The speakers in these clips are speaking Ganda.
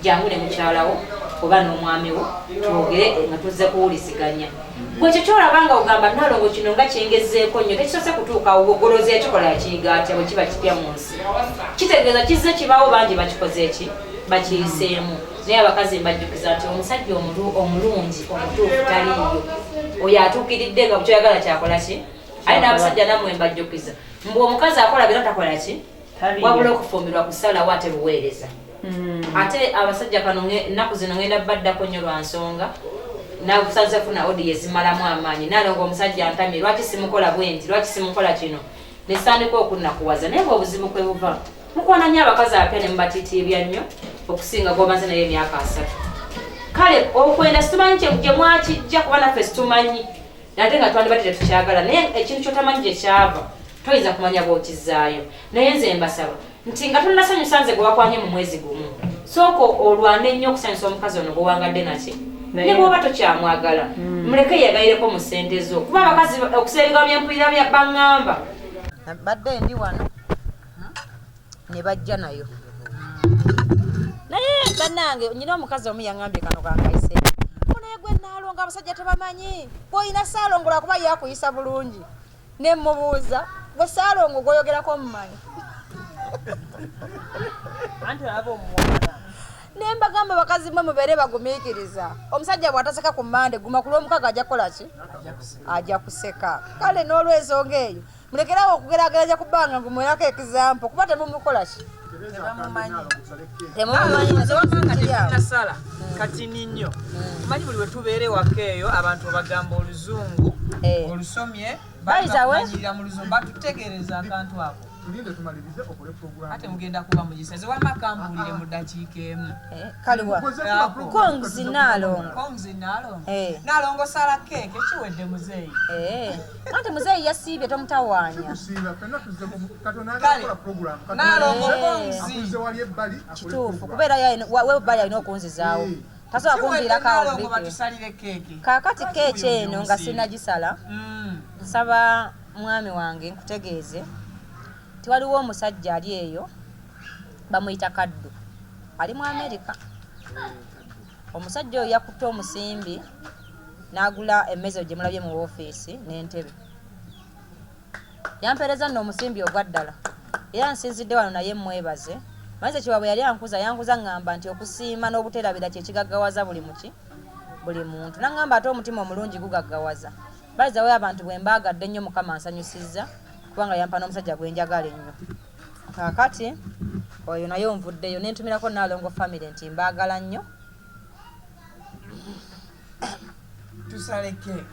jangu ne mukyalawo oba n'omwami wo twogere nga tuzze kuwuliziganya gwe ekyo kyolabanga ogamba Nalongo kino nga kyengezeeko nnyo tekisoose kutuuka ogoloza ekikola yakiyigaatya bwe kiba kipya mu nsi kitegeeza kizze kibaawo bangi bakikoze eki bakiyiseemu naye abakazi mbajjukiza nti omusajja omulungi omutuufu taliiyo oyo atuukiridde nga bukyoyagala kyakola ki ali n'abasajja nammwe mbajjukiza mbwe omukazi akola bira takola ki wabula okufumbirwa kusalawo ate buweereza ate abasajja kano ennaku zino ngenda baddako nnyo lwa nsonga nabusanze funa odiyo ezimalamu amaanyi Nalongo omusajja ntamye lwaki simukola bwenti lwaki simukola kino nesitandika okunnakuwaza naye bwe obuzibu kwe buva mukwana nnyo abakazi apya ne mubatiitiibya nnyo okusinga gwomaze naye emyaka 3 kale okwenda situmanyi gye mwakijja kuba naffe situmanyi nate nga twandibadde tetukyagala naye ekintu kyotamanyi gye kyava toyinza kumanya bw'okizaayo naye nze mbasaba nti nga tonnasanyusa nze gwe wakwanye mu mwezi gumu sooka olwane nnyo okusanyusa omukazi ono gwewangadde naki ne bw'oba tokyamwagala muleke yeyagalireko mu ssente zo kuba abakazi okuseebigamya empulira bya baŋŋamba badde ndi wano ne bajja nayo naye bannange nyina omukazi omu yaŋŋambye kano kankayise naye gwe Nalongo abasajja tebamanyi bw'olina Saalongola kuba yakuyisa bulungi ne mubuuza gwe Saalongo gwoyogerako mumanyi anti abo omuwala ne mbagamba bakazi mmwe mubeere bagumiikiriza omusajja bw'ataseka ku Mmande guma ku Lwomukaga ajja kukola ki ajja kuseka kale n'olw'ensonga eyo mulekerawo okugeraageranya ku bbanga ngumuwerako ekizampo kuba temumukola ki nasala kati ninyo manyi buli wetubeere waka eyo abantu bagamba oluzungu olusomye bamanyirira mu luzungu batutegereza akantu ako ate mugenda kuba mugiseze wamaka mbuulire mu ddakiika emu kaliwa konzi Nalongo Nalongo sala keeke kiwedde muzeeyi ate muzeeyi yasiibye tomutawaanya Nalongo konzi kituufu kubeera webbali alina okunzizaawo tasobola kunviirako awo batusalire keeke kaakati keeki eno nga sinnagisala nsaba mwami wange nkutegeeze tiwaliwo omusajja ali eyo bamuyita Kaddu ali mu Amerika omusajja oyo yakutte omusimbi n'agula emmeza gye mulabye mu woofiisi n'entebe yampeereza nno omusimbi ogwa ddala era nsinzidde wano naye mwebaze maze kiwaabwe yali yankuza ngamba nti okusiima n'obuteerabira kyekigaggawaza buli muntu naŋŋamba ate omutima omulungi gugaggawaza balizawo abantu bwe mbaagadde nnyo Mukama ansanyusizza kubanga yampa n'omusajja gwe njagala ennyo kaakati oyo naye onvuddeyo nentumirako Nalongo family nti mbaagala nnyo tusale keeke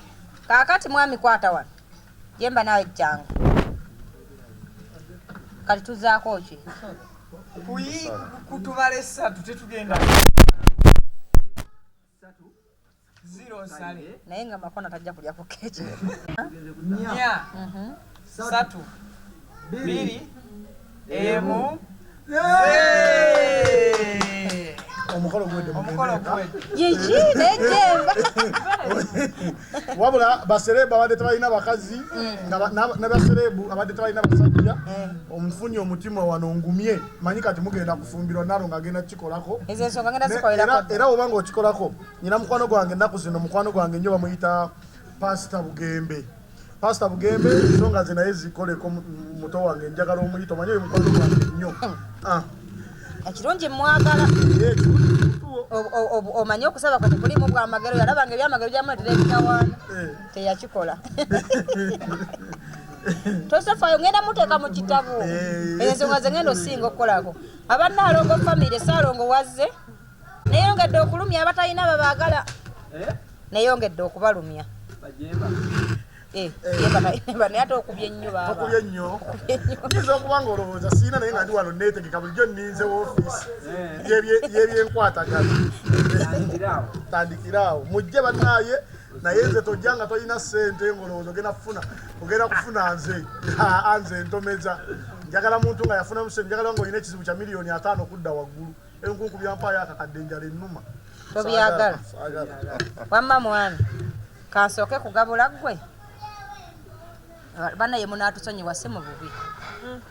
kaakati mwami kwata wano yemba nawe jangu kati tuzaako ki kutubala 3 tetugenda 0 sale naye nga makona tajja kulya ku keeki 3 2 1 omukolo gwedde yiki nejemba wabula baserebu abadde tebalina bakazi ne baserebu abadde tebalina basajja omufunye omutima wano ngumye manyi kati mugenda kufumbirwa Nalongo agenda kikolako era obanga okikolako nyina mukwano gwange ennaku zino mukwano gwange nnyo bamuyita Pastor Bugembe ensonga ze naye zikoleko muto wange njagala omuyita omanyi oyo mukwano gwange nnyo ekirungi mwagala omanyi okusaba kati kulimu bwamagero yalabanga ebyamagero gyamuletera ekitawaana teyakikola tosofayo ngenda muteeka mu kitabo ensonga ze ngenda osinga okukolako aba Nalongo family Saalongo wazze neyongedde okulumya abatalina babaagala neyongedde okubalumya naye ate okubye ennyo okubye nnyo nyinza okuba nga olowooza siina naye nga ndi wano neetegeka bulijjo nninze woofiisi y'ebyenkwatagana tandikiraawo mujje bannaaye naye nze tojja nga tolina ssente ng'olowooza ogenda kufuna nze ntomeza njagala muntu nga yafuna musente njagala nga olina ekizibu kya miliyoni 5 okudda waggulu enkunku byampaayo akakadde enjala ennuma tobyagala wamma mwami kansooke kugabula ggwe bana ye munaatusonyiwa si mu bubi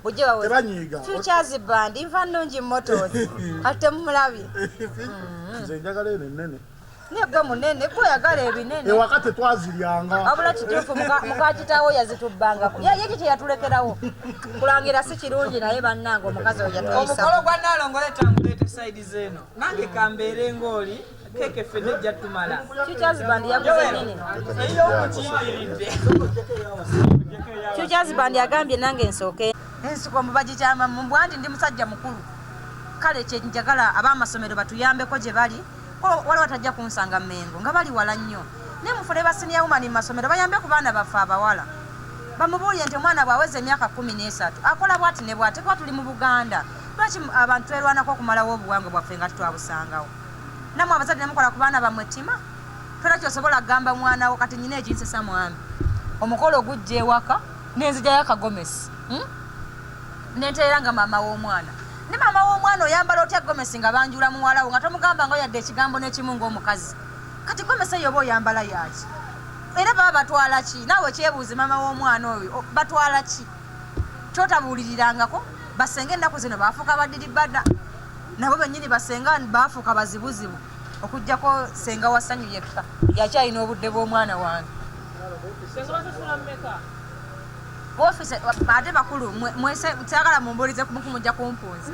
bujje bawe tebanyiiga futures band nva nnungi motors kati temumulabye nze njagala eno ennene negwe munene gweyagala ebinene ewaka tetwaziryanga wabula kituufu mukakitaawo yazitubbangako ye kyeyatulekerawo kulangira si kirungi naye bannange omukazi oyo yatuyisa omukolo gwa Nalongo letanguleeta saidi zeeno nange kambeere ng'oli keke fene ejja tumala futures band yaguze nene futures band yagambye nange ensooke ensiko mubagikyama mbwandi ndi musajja mukulu kale kyenjagala ab'amasomero batuyambeko gye bali wala watajja kunsanga Mengo nga bali wala nnyo ne mufule basiniya woman mu masomero bayambe ku baana baffe abawala bamubuulye nti omwana bw'aweza emyaka 13 akola bwati ne bwati kuba tuli mu Buganda lwaki abantu twerwanako okumalawo obuwangwa bwaffe nga tutwabusangawo namwe abazadde nemukola ku baana bammwe ttima tola kyosobola kugamba mwana wo kati nyina ekinsesa mwami omukolo gujja ewaka n'enzija yakagomesi nenteera nga maama w'omwana ne maama w'omwana oyambala otya gomesi nga banjula muwalawo nga tomugamba nga oyadde ekigambo n'ekimu ng'omukazi kati gomesi eyo oba oyambala yaki era baba batwala ki naawe kyebuuze maama w'omwana oyo batwala ki kyotabuulirirangako basenga ennaku zino baafuuka badiribadda nabo bennyini basenga baafuuka bazibuzibu okugjako senga wasanyu yekka yakyalina obudde bw'omwana wange woofiisi ate bakulu kyagala mumbuulize kumujja kumpunza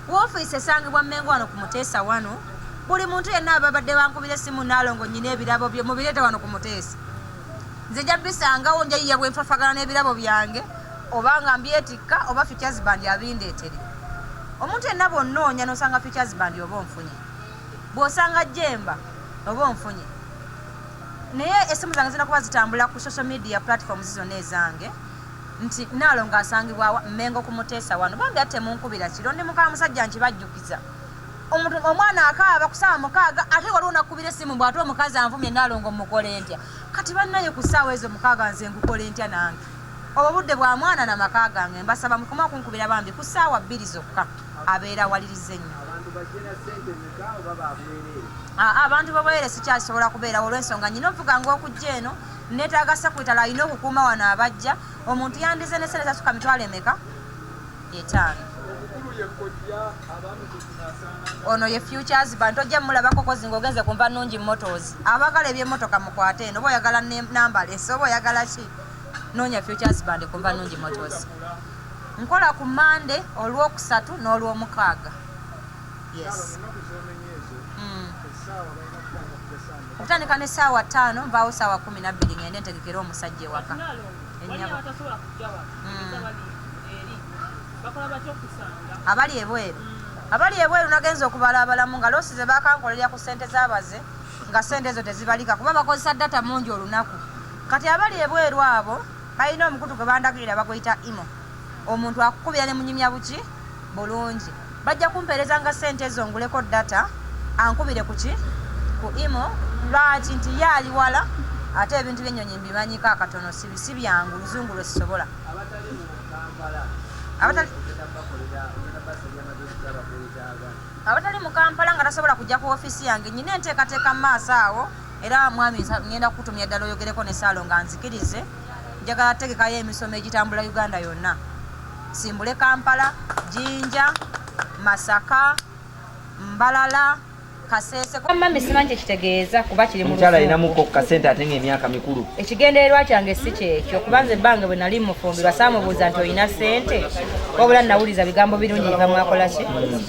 woofiisi esangibwa Mengo wano ku Muteesa wano buli muntu yenna ababadde bankubira essimu Nalongo nyina ebirabo bye mubireete wano ku Muteesa nze nja bisangawo njayiya bwenfafagana n'ebirabo byange oba nga mbyetikka oba futures band abindeetere omuntu yenna bw'onnoonya n'osanga futures band oba onfunye bw'osanga Jemba oba onfunye naye essimu zange zirina kuba zitambula ku social media platforms zonna ezange nti Nalongo asangibwa Mengo ku Muteesa wano bambi ate munkubira kiro ndi muka musajja nkibajjukiza omwana akaaba ku ssaawa 6 ate waliwo nakubira essimu bw'ate omukazi anvumye Nalongo mukole ntya kati bannaye ku ssaawa ezo 6 nze nkukole ntya nange obwo budde bwa mwana na maka gange mbasaba mukoma kunkubira bambi ku ssaawa 2 zokka abeera awalirize nnyo abantu babwere sikyasobola kubeera olw'ensonga nyina ovuga ng'okujja eno neetaaga sekwitala alina okukuuma wano abajja omuntu yandize ne sente zasuka mitwalo emeka 5 ono ye futures band tojja mulabako kozi ng'ogenze kumva nnungi motors abagala ebyemmotoka mukwate eno oba oyagala namba lesi oba oyagala ki noonya futures band kumva nnungi motors nkola ku Monday olw'okusatu n'olw'omukaaga yes okutandika ne ssaawa 5 nvaawo ssaawa 12 ngende ntegekera omusajja ewaka abali ebweru nagenza okubala abalamu nga loosi ze bakankolerya ku ssente z'abaze nga ssente ezo tezibalika kuba bakozesa data mungi olunaku kati abali ebweru abo balina omukutu gwe bandagirira baguyita imo omuntu akukubira ne munyumya buki bulungi bajja kumpeereza nga ssente ezo nguleko data ankubire kuki ku imo lwaki nti yaali wala ate ebintu by'ennyonyi mbimanyiko akatono si byangu luzungu lwe sisobola abatali mu Kampala nga tasobola kujja ku ofiisi yange nyina enteekateeka mu maaso awo era mwami ngenda kukutumya ddala oyogereko ne Saalo nga nzikirize njagala tegekayo emisomo egitambula Uganda yonna simbule Kampala, Jinja, Masaka, Mbalala, Kasese. Mami simanyi ekitegeeza kuba kiri mu mukyala alinamuko ku kasente ate ng'emyaka mikulu. Ekigendererwa kyange si kyekyo kubanza ebbanga bwe nali mufumbirwa saamubuuza nti olina ssente wabula nawuliza bigambo birungi bye bamwakola ki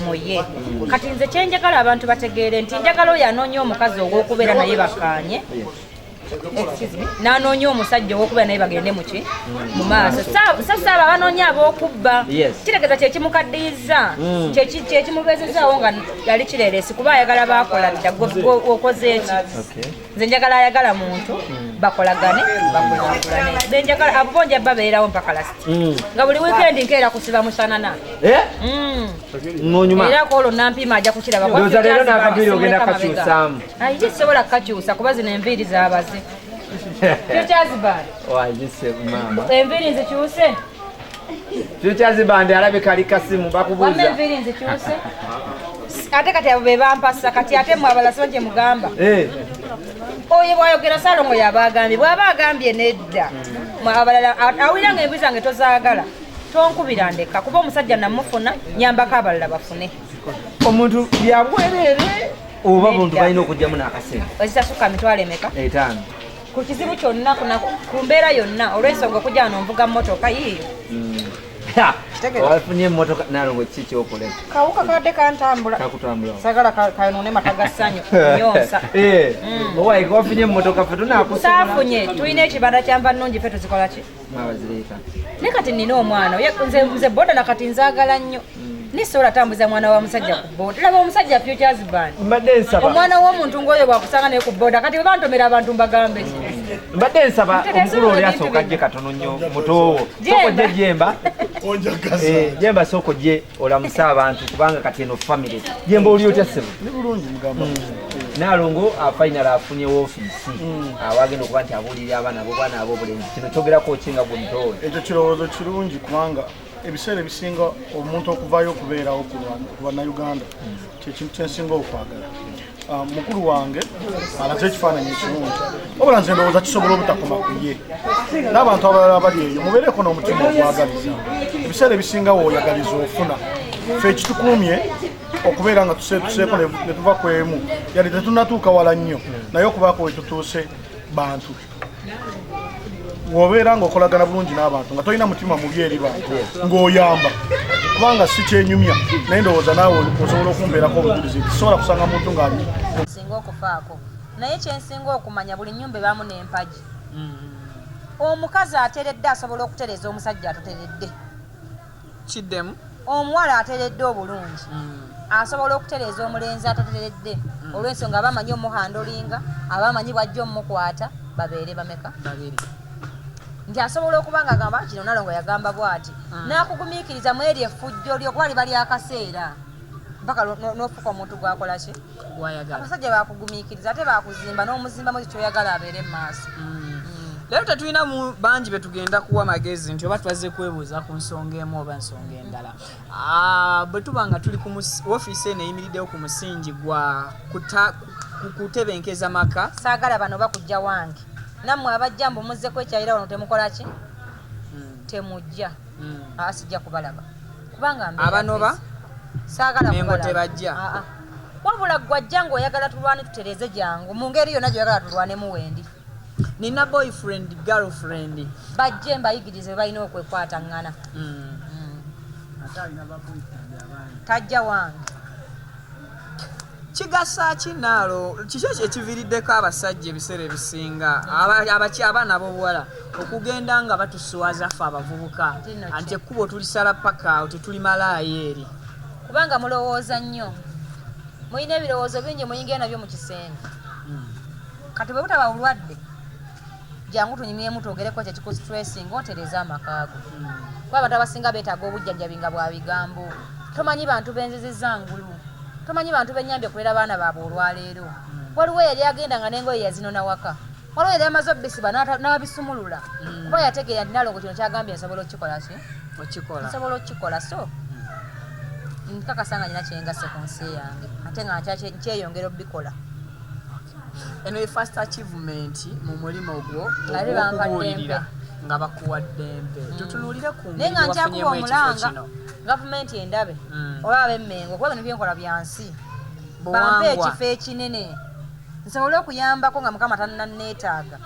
muye kati nze kyenjagala abantu bategeere nti njagala oyo anoonya omukazi ogw'okubeera naye bakkaanye n'anoonya omusajja ow'okubeera naye bagende muki mu maaso sasaaba banoonya ab'okubba kitegeeza kyekimukaddiyiza kyekimubeezezaawo nga yali kireeresi kuba ayagala baakola dda okoze eki nze njagala ayagala muntu bakolagane bakulaakulane benjagala abo bonja babeerawo mpaka lasiti nga buli wiikendi nkeera kusiba musanana era koolwo nampima ajja kukiraba leero n'akaviiri ogenda kakyusaamu aye sobola kukakyusa kuba zino enviiri z'abaze Futures band enviiri nzikyuse Futures band alabika ali kasimu bakubuuza enviiri nzikyuse ate kati abo be bampasa kati ate mwe abalasi gye mugamba oyo bwayogera Salongo yaba agambye bw'aba agambye nedda abalala awulira nga enviiri zange tozaagala tonkubira ndeka kuba omusajja namufuna nyambako abalala bafune omuntu yabwerere oba buntu balina okujjamu n'akaseera ozisasuka mitwalo emeka 5 ku kizibu kyonna ku mbeera yonna olw'ensonga okujja wano nvuga mmotoka yiiyo wafunye emmotoka Nalongo kiki kyokolera kawuka kadde kantambula kakutambula sagala kanone mata ga ssanyu nyonsa owaika wafunye emmotoka fe tunakusobola saafunye tulina ekibanda kyamba nnungi fe tuzikola ki mabazireeta ne kati nina omwana nze boda nakati nzaagala nnyo nisobola tambuza mwana wa musajja ku boda laba omusajja futures band mbadde nsaba omwana w'omuntu ng'oyo bwakusanga naye ku boda kati bwe bantomera abantu mbagambe mbadde nsaba omukulu oli asooka ajje katono nnyo mutowo sokojje jemba jemba sokojje olamusa abantu kubanga kati eno famire jemba oli otya ssebo Nalongo final afunye woofiisi awagenda okuba nti abuulirira abaana ab'obulenzi kino kyogerako kinga gwe mutowo ekyo kirowoozo kirungi kubanga ebiseera ebisinga omuntu okuvaayo okubeerawo ku bannayuganda kyekintu kyensinga okwagala mukulu wange alaze ekifaananyi ekirungi wabula nze ndowooza kisobola obutakoma ku ye n'abantu abalala bali eyo mubeereko n'omutima ogwagaliza ebiseera ebisinga wooyagaliza ofuna fe ekitukuumye okubeera nga tuseeko ne tuva ku emu yali tetunatuuka wala nnyo naye okubaako we tutuuse bantu wobeera ng'okolagana bulungi n'abantu nga tolina mutima mubi eri bantu ng'oyamba kubanga si kyenyumya naye ndowooza naawe osobola okumbeerako obujulizi tisobola kusanga muntu ng'ali singa okufaako naye kyensinga okumanya buli nnyumba ebaamu n'empagi omukazi ateredde asobola okutereeza omusajja atoteredde kiddemu omuwala ateredde obulungi asobola okutereeza omulenzi atateredde olw'ensonga abamanyi omuhandolinga abamanyi bwajja omukwata babeere bameka nti asobola okuba nga agamba kino Nalongo yagamba bw'ati n'akugumiikiriza mu eri effujjo lyokuba liba lyakaseera mpaka n'ofuka omuntu gwakola ki abasajja bakugumiikiriza ate bakuzimba n'omuzimbamu kyoyagala abeere mu maaso leero tetulina bangi betugenda kuwa magezi nti oba twaze kwebuuza ku nsonga emu oba nsonga endala bwe tuba nga tuli woofiisi eno eyimiriddewo ku musingi gwa kutebenkeza maka saagala bano bakujja wange nammwe abajja mbu muzzeko ekyayira wano temukola ki temujja sijja kubalaba kubanga abanoba saagala mengo tebajja wabula gwajja ng'oyagala tulwane tutereeze jangu mu ngeri yonna gyoyagala tulwanemu wendi nina boyfriend girlfriend bajje mbayigirize bwe balina okwekwataŋŋana tajja wange kigasa kinaalo kiki ekiviiriddeko abasajja ebiseera ebisinga abaana b'obuwala okugenda nga batuswaza ffe abavubuka anti ekkubo tulisala paka awo tetulimalaayo eri kubanga mulowooza nnyo mulina ebirowoozo bingi muyingira nabyo mu kisenge kati bwe butaba bulwadde jangu tunyumyemu twogereko kyekikustressing otereeza amakaago kuba abantu abasinga beetaaga obujjanjabi nga bwa bigambo tomanyi bantu benzizizza ngulu tomanyi bantu benyambye okulera abaana baabwe olwaleero waliwo yali agenda nga n'engoye yazinona waka waliwo yali amaze obbisiba n'abisumulula kuba yategeera nti Nalongo kino kyagambye nsobola okukikola ki nsobola okukikola so nkakasa nga nyina kyengase ku nsi yange ate nga nkyeyongera obbikola eno ye first achievement mu mulimu ogwo okubuulirira nga bakuwa ddembe tutunuulire ku naye nga nkyakuba omulanga gavumenti endabe oba ab'emmengo kuba bino byenkola bya nsi bampe ekifo ekinene nsobole okuyambako nga mukama tananneetaaga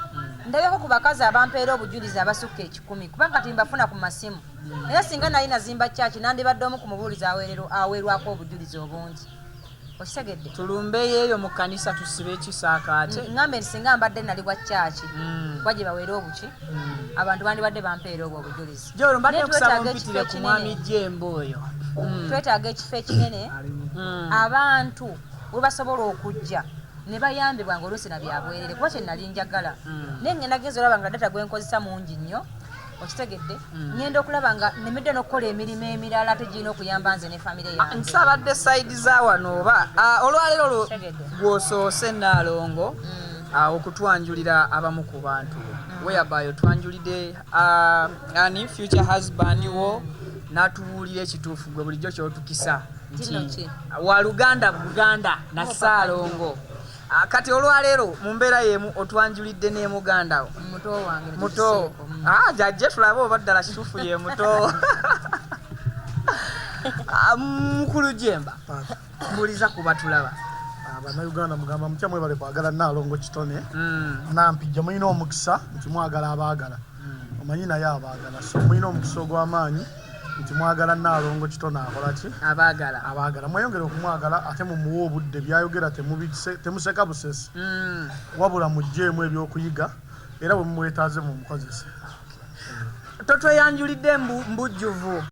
ndabyeko ku bakazi abampeera obujulizi abasukka 10 kubanga kati mbafuna ku masimu era singa nali nazimba kyaki nandibadde omu ku mubuulizi aweerwako obujulizi obungi okitegedde tulumbeyo eyo mu kkanisa tusibe ekisaakaate ngambe nti singa mbadde nali bwa kyaki bwagye baweere obuki abantu bandibadde bampeera obwo obujulizi gyolwo mbadde okusaba ompitire ku mwami jemba oyo twetaaga ekifo ekinene abantu we basobola okujja ne bayambibwa ng'oluusi na byabwerere kuba kye nali njagala naye ngenda genza olaba nga data gwe nkozesa mungi nnyo okitegedde ngenda okulaba nga nemedde n'okukola emirimu emirala ate girina okuyamba nze ne famire yange nsabadde sayidi za wano oba olwaleero gwosoose Nalongo okutwanjulira abamu ku bantu weyabayo twanjulidde ani future husband wo n'atubuulira ekituufu gwe bulijjo kyotukisa nti wa Luganda Buganda na Saalongo kati olwaleero mu mbeera y'emu otwanjulidde ne muganda wo muto wange muto jajje tulabe oba ddala kituufu ye muto Mukulu Jemba mbuliza kuba tulaba Abannayuganda mugamba mutya mwebale kwagala Nalongo Kitone nampijja mulina omukisa nti mwagala abaagala omanyi naye abaagala so mulina omukisa ogw'amaanyi nti mwagala Nalongo Kitone akola ki abaagala mweyongere okumwagala ate mumuwa obudde byayogera temuseka busesi wabula mugjeemu ebyokuyiga era bwe mumwetaaze mumukozese totweyanjulidde mbujjuvu